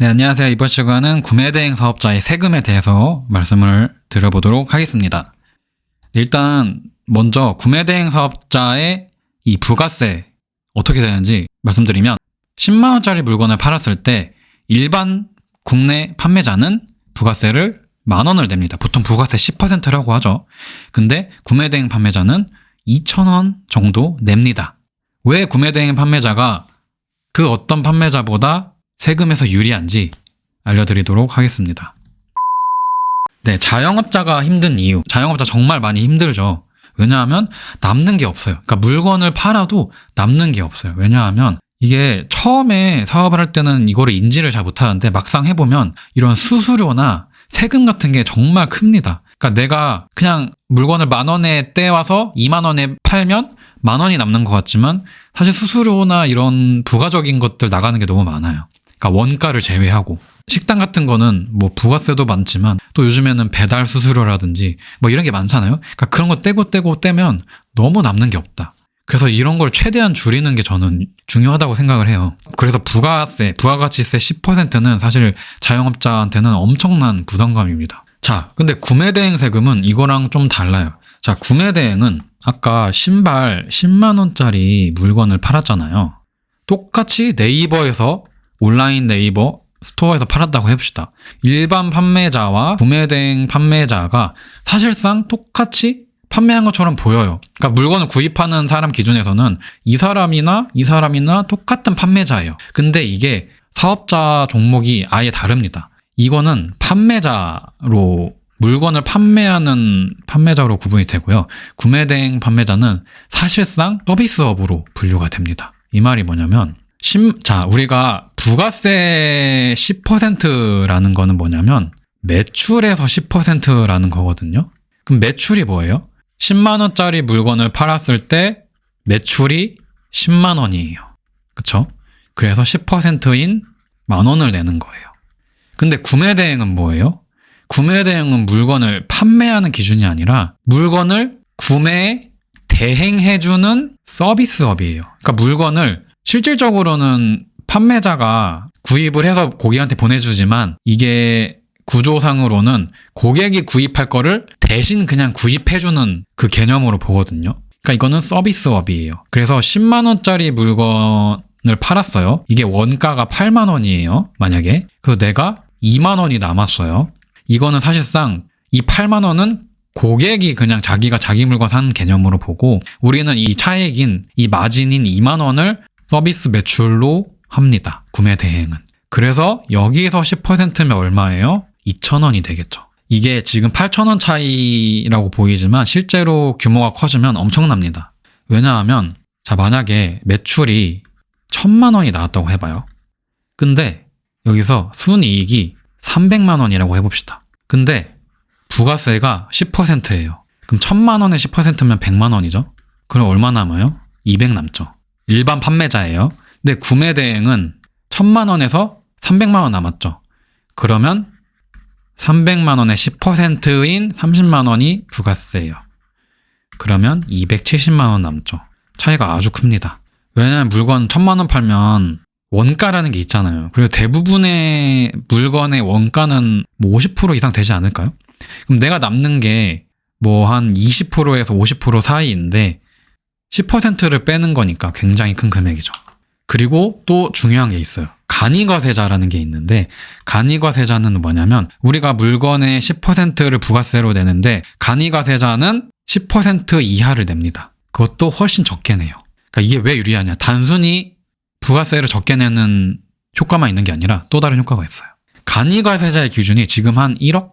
네, 안녕하세요. 이번 시간은 구매대행 사업자의 세금에 대해서 말씀을 드려보도록 하겠습니다. 일단 먼저 구매대행 사업자의 이 부가세 어떻게 되는지 말씀드리면 10만원짜리 물건을 팔았을 때 일반 국내 판매자는 부가세를 10,000원을 냅니다. 보통 부가세 10%라고 하죠. 근데 구매대행 판매자는 2,000원 정도 냅니다. 왜 구매대행 판매자가 그 어떤 판매자보다 세금에서 유리한지 알려드리도록 하겠습니다. 네, 자영업자가 힘든 이유. 자영업자 정말 많이 힘들죠. 왜냐하면 남는 게 없어요. 그러니까 물건을 팔아도 남는 게 없어요. 왜냐하면 이게 처음에 사업을 할 때는 이거를 인지를 잘 못하는데 막상 해보면 이런 수수료나 세금 같은 게 정말 큽니다. 그러니까 내가 그냥 물건을 10,000원에 떼와서 20,000원에 팔면 10,000원이 남는 것 같지만 사실 수수료나 이런 부가적인 것들 나가는 게 너무 많아요. 그러니까 원가를 제외하고 식당 같은 거는 뭐 부가세도 많지만 또 요즘에는 배달 수수료라든지 뭐 이런 게 많잖아요. 그러니까 그런 거 떼면 너무 남는 게 없다. 그래서 이런 걸 최대한 줄이는 게 저는 중요하다고 생각을 해요. 그래서 부가가치세 10%는 사실 자영업자한테는 엄청난 부담감입니다. 자, 근데 구매대행 세금은 이거랑 좀 달라요. 자, 구매대행은 아까 신발 10만원짜리 물건을 팔았잖아요. 똑같이 네이버에서 온라인 네이버 스토어에서 팔았다고 해봅시다. 일반 판매자와 구매대행 판매자가 사실상 똑같이 판매한 것처럼 보여요. 그러니까 물건을 구입하는 사람 기준에서는 이 사람이나 똑같은 판매자예요. 근데 이게 사업자 종목이 아예 다릅니다. 이거는 판매자로 물건을 판매하는 판매자로 구분이 되고요. 구매대행 판매자는 사실상 서비스업으로 분류가 됩니다. 이 말이 뭐냐면 자, 우리가 부가세 10%라는 거는 뭐냐면 매출에서 10%라는 거거든요. 그럼 매출이 뭐예요? 10만원짜리 물건을 팔았을 때 매출이 10만원이에요. 그쵸? 그래서 10%인 10,000원을 내는 거예요. 근데 구매대행은 뭐예요? 구매대행은 물건을 판매하는 기준이 아니라 물건을 구매에 대행해주는 서비스업이에요. 그러니까 물건을 실질적으로는 판매자가 구입을 해서 고객한테 보내주지만 이게 구조상으로는 고객이 구입할 거를 대신 그냥 구입해주는 그 개념으로 보거든요. 그러니까 이거는 서비스업이에요. 그래서 10만원짜리 물건을 팔았어요. 이게 원가가 8만원이에요. 만약에. 그래서 내가 2만원이 남았어요. 이거는 사실상 이 8만원은 고객이 그냥 자기가 자기 물건 산 개념으로 보고 우리는 이 차액인 이 마진인 2만원을 서비스 매출로 합니다. 구매 대행은. 그래서 여기에서 10%면 얼마예요? 2,000원이 되겠죠. 이게 지금 8,000원 차이라고 보이지만 실제로 규모가 커지면 엄청납니다. 왜냐하면 자, 만약에 매출이 1,000만원이 나왔다고 해봐요. 근데 여기서 순이익이 300만원이라고 해봅시다. 근데 부가세가 10%예요. 그럼 1,000만원에 10%면 100만원이죠? 그럼 얼마 남아요? 200 남죠. 일반 판매자예요. 근데 구매대행은 1,000만원에서 300만원 남았죠. 그러면 300만원의 10%인 30만원이 부가세예요. 그러면 270만원 남죠. 차이가 아주 큽니다. 왜냐하면 물건 1,000만원 팔면 원가라는 게 있잖아요. 그리고 대부분의 물건의 원가는 뭐 50% 이상 되지 않을까요? 그럼 내가 남는 게 뭐 한 20%에서 50% 사이인데 10%를 빼는 거니까 굉장히 큰 금액이죠. 그리고 또 중요한 게 있어요. 간이과세자라는 게 있는데 간이과세자는 뭐냐면 우리가 물건의 10%를 부가세로 내는데 간이과세자는 10% 이하를 냅니다. 그것도 훨씬 적게 내요. 그러니까 이게 왜 유리하냐. 단순히 부가세를 적게 내는 효과만 있는 게 아니라 또 다른 효과가 있어요. 간이과세자의 기준이 지금 한 1억?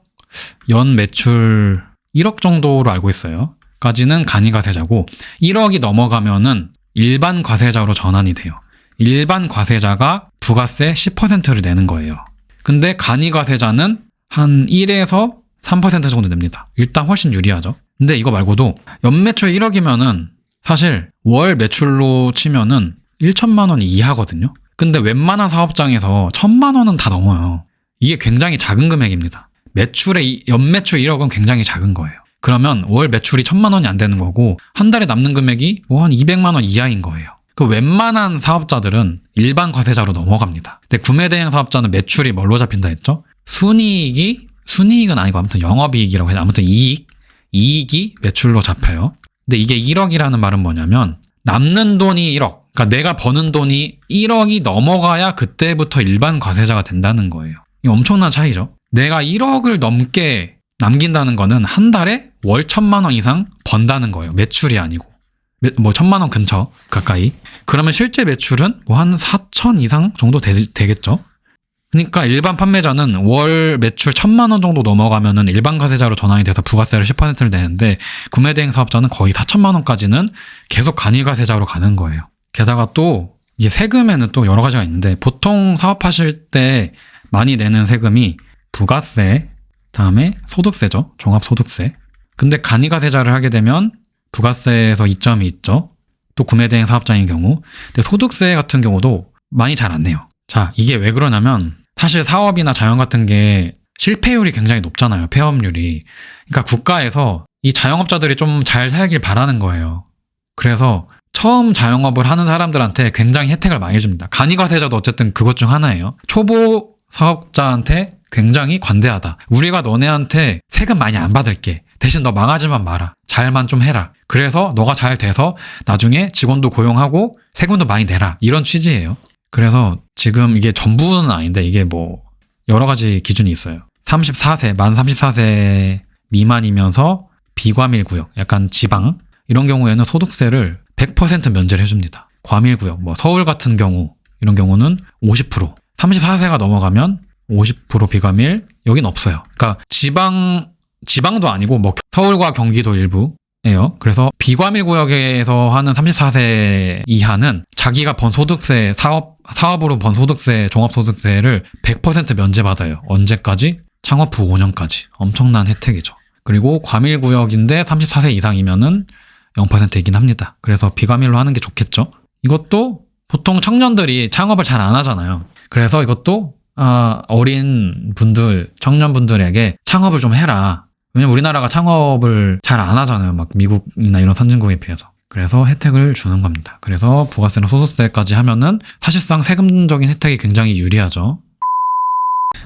연 매출 1억 정도로 알고 있어요. 까지는 간이과세자고 1억이 넘어가면은 일반 과세자로 전환이 돼요. 일반 과세자가 부가세 10%를 내는 거예요. 근데 간이과세자는 한 1에서 3% 정도 냅니다. 일단 훨씬 유리하죠. 근데 이거 말고도 연매출 1억이면은 사실 월 매출로 치면은 1,000만 원 이하거든요. 근데 웬만한 사업장에서 1,000만 원은 다 넘어요. 이게 굉장히 작은 금액입니다. 연매출 1억은 굉장히 작은 거예요. 그러면 월 매출이 1,000만 원이 안 되는 거고 한 달에 남는 금액이 뭐 한 200만 원 이하인 거예요. 그 웬만한 사업자들은 일반 과세자로 넘어갑니다. 근데 구매대행 사업자는 매출이 뭘로 잡힌다 했죠? 순이익은 아니고 아무튼 영업이익이라고 해요. 아무튼 이익이 매출로 잡혀요. 근데 이게 1억이라는 말은 뭐냐면 남는 돈이 1억, 그러니까 내가 버는 돈이 1억이 넘어가야 그때부터 일반 과세자가 된다는 거예요. 이거 엄청난 차이죠. 내가 1억을 넘게 남긴다는 거는 한 달에 월 1,000만 원 이상 번다는 거예요. 매출이 아니고. 뭐 1,000만 원 근처 가까이. 그러면 실제 매출은 뭐 한 4천 이상 정도 되겠죠. 그러니까 일반 판매자는 월 매출 1,000만 원 정도 넘어가면은 일반 과세자로 전환이 돼서 부가세를 10%를 내는데 구매대행 사업자는 거의 4천만 원까지는 계속 간이과세자로 가는 거예요. 게다가 또 이게 세금에는 또 여러 가지가 있는데 보통 사업하실 때 많이 내는 세금이 부가세, 다음에 소득세죠. 종합소득세. 근데 간이과세자를 하게 되면 부가세에서 이점이 있죠. 또 구매대행 사업자인 경우. 근데 소득세 같은 경우도 많이 잘 안 내요. 자, 이게 왜 그러냐면 사실 사업이나 자영 같은 게 실패율이 굉장히 높잖아요. 폐업률이. 그러니까 국가에서 이 자영업자들이 좀 잘 살길 바라는 거예요. 그래서 처음 자영업을 하는 사람들한테 굉장히 혜택을 많이 줍니다. 간이과세자도 어쨌든 그것 중 하나예요. 초보 사업자한테 굉장히 관대하다. 우리가 너네한테 세금 많이 안 받을게. 대신 너 망하지만 마라. 잘만 좀 해라. 그래서 너가 잘 돼서 나중에 직원도 고용하고 세금도 많이 내라. 이런 취지예요. 그래서 지금 이게 전부는 아닌데 이게 뭐 여러 가지 기준이 있어요. 34세, 만 34세 미만이면서 비과밀구역, 약간 지방 이런 경우에는 소득세를 100% 면제를 해줍니다. 과밀구역, 뭐 서울 같은 경우 이런 경우는 50%, 34세가 넘어가면 50% 비과밀, 여긴 없어요. 그러니까 지방도 아니고 뭐 서울과 경기도 일부예요. 그래서 비과밀 구역에서 하는 34세 이하는 자기가 번 소득세, 사업으로 번 소득세, 종합소득세를 100% 면제받아요. 언제까지? 창업 후 5년까지. 엄청난 혜택이죠. 그리고 과밀 구역인데 34세 이상이면은 0%이긴 합니다. 그래서 비과밀로 하는 게 좋겠죠. 이것도 보통 청년들이 창업을 잘 안 하잖아요. 그래서 이것도 어린 분들, 청년분들에게 창업을 좀 해라. 왜냐면 우리나라가 창업을 잘 안 하잖아요. 막 미국이나 이런 선진국에 비해서. 그래서 혜택을 주는 겁니다. 그래서 부가세나 소득세까지 하면은 사실상 세금적인 혜택이 굉장히 유리하죠.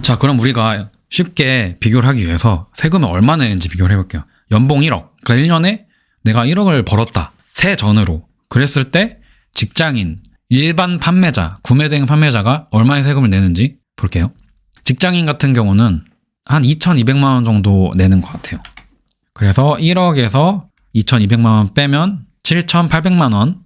자, 그럼 우리가 쉽게 비교를 하기 위해서 세금을 얼마 내는지 비교를 해볼게요. 연봉 1억. 그러니까 1년에 내가 1억을 벌었다. 세전으로. 그랬을 때 직장인, 일반 판매자, 구매대행 판매자가 얼마의 세금을 내는지 볼게요. 직장인 같은 경우는 한 2,200만 원 정도 내는 것 같아요. 그래서 1억에서 2,200만 원 빼면 7,800만 원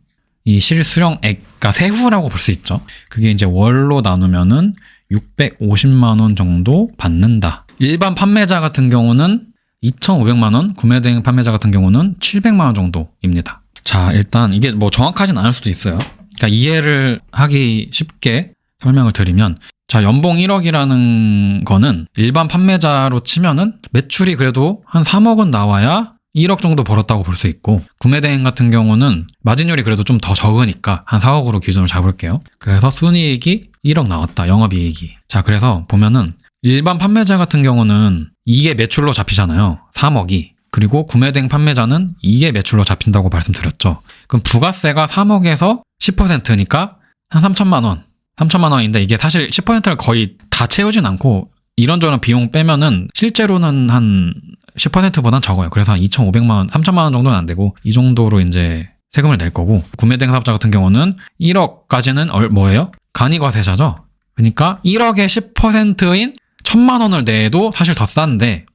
이 실수령액, 그러니까 세후라고 볼 수 있죠. 그게 이제 월로 나누면은 650만 원 정도 받는다. 일반 판매자 같은 경우는 2,500만 원, 구매대행 판매자 같은 경우는 700만 원 정도입니다. 자, 일단 이게 뭐 정확하진 않을 수도 있어요. 그러니까 이해를 하기 쉽게 설명을 드리면, 자, 연봉 1억이라는 거는 일반 판매자로 치면은 매출이 그래도 한 3억은 나와야 1억 정도 벌었다고 볼 수 있고, 구매대행 같은 경우는 마진율이 그래도 좀 더 적으니까 한 4억으로 기준을 잡을게요. 그래서 순이익이 1억 나왔다, 영업이익이. 자, 그래서 보면은 일반 판매자 같은 경우는 이게 매출로 잡히잖아요. 3억이. 그리고 구매대행 판매자는 이게 매출로 잡힌다고 말씀드렸죠. 그럼 부가세가 3억에서 10%니까 한 3천만 원. 3천만 원인데 이게 사실 10%를 거의 다 채우진 않고 이런저런 비용 빼면은 실제로는 한 10%보단 적어요. 그래서 한 2,500만 원, 3천만 원 정도는 안 되고 이 정도로 이제 세금을 낼 거고, 구매대행 사업자 같은 경우는 1억까지는 뭐예요? 간이과세자죠. 그러니까 1억의 10%인 1,000만 원을 내도 사실 더 싼데,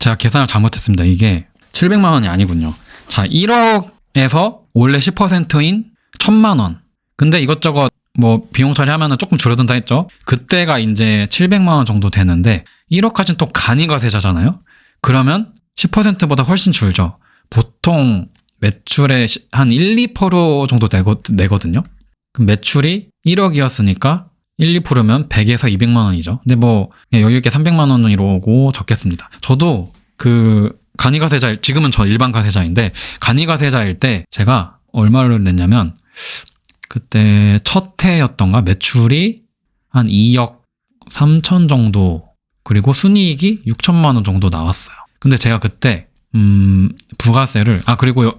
제가 계산을 잘못했습니다. 이게 700만 원이 아니군요. 자, 1억에서 원래 10%인 1,000만 원. 근데 이것저것 뭐 비용 처리하면은 조금 줄어든다 했죠. 그때가 이제 700만 원 정도 되는데 1억까지는 또 간이과세자잖아요. 그러면 10%보다 훨씬 줄죠. 보통 매출의 한 1, 2% 정도 내거든요. 그럼 매출이 1억이었으니까 1, 2%면 100에서 200만 원이죠. 근데 뭐 여유 있게 300만 원이라고 적겠습니다. 저도 그 간이과세자, 지금은 저 일반 과세자인데 간이과세자일 때 제가 얼마를 냈냐면, 그때 첫 해였던가 매출이 한 2억 3천 정도, 그리고 순이익이 6천만 원 정도 나왔어요. 근데 제가 그때 부가세를 그리고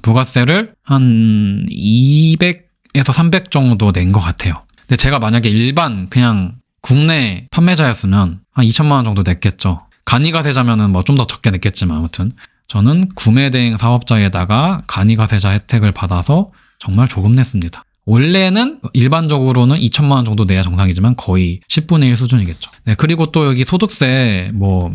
부가세를 한 200에서 300 정도 낸 것 같아요. 근데 제가 만약에 일반 그냥 국내 판매자였으면 한 2천만 원 정도 냈겠죠. 간이가세자면은 뭐 좀 더 적게 냈겠지만 아무튼 저는 구매대행 사업자에다가 간이가세자 혜택을 받아서 정말 조금 냈습니다. 원래는 일반적으로는 2천만 원 정도 내야 정상이지만 거의 10분의 1 수준이겠죠. 네, 그리고 또 여기 소득세 뭐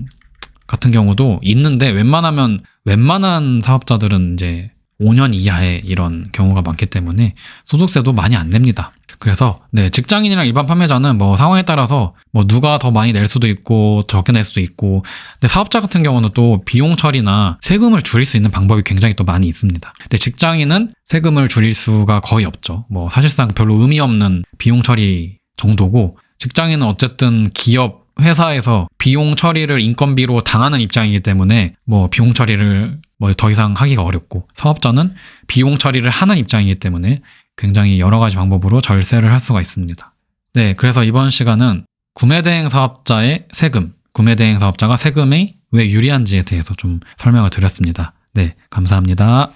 같은 경우도 있는데 웬만한 사업자들은 이제 5년 이하의 이런 경우가 많기 때문에 소득세도 많이 안 냅니다. 그래서 네, 직장인이랑 일반 판매자는 뭐 상황에 따라서 뭐 누가 더 많이 낼 수도 있고 적게 낼 수도 있고, 근데 사업자 같은 경우는 또 비용 처리나 세금을 줄일 수 있는 방법이 굉장히 또 많이 있습니다. 근데 직장인은 세금을 줄일 수가 거의 없죠. 뭐 사실상 별로 의미 없는 비용 처리 정도고, 직장인은 어쨌든 기업 회사에서 비용 처리를 인건비로 당하는 입장이기 때문에 뭐 비용 처리를 뭐 더 이상 하기가 어렵고, 사업자는 비용 처리를 하는 입장이기 때문에 굉장히 여러 가지 방법으로 절세를 할 수가 있습니다. 네, 그래서 이번 시간은 구매대행 사업자의 세금, 구매대행 사업자가 세금이 왜 유리한지에 대해서 좀 설명을 드렸습니다. 네, 감사합니다.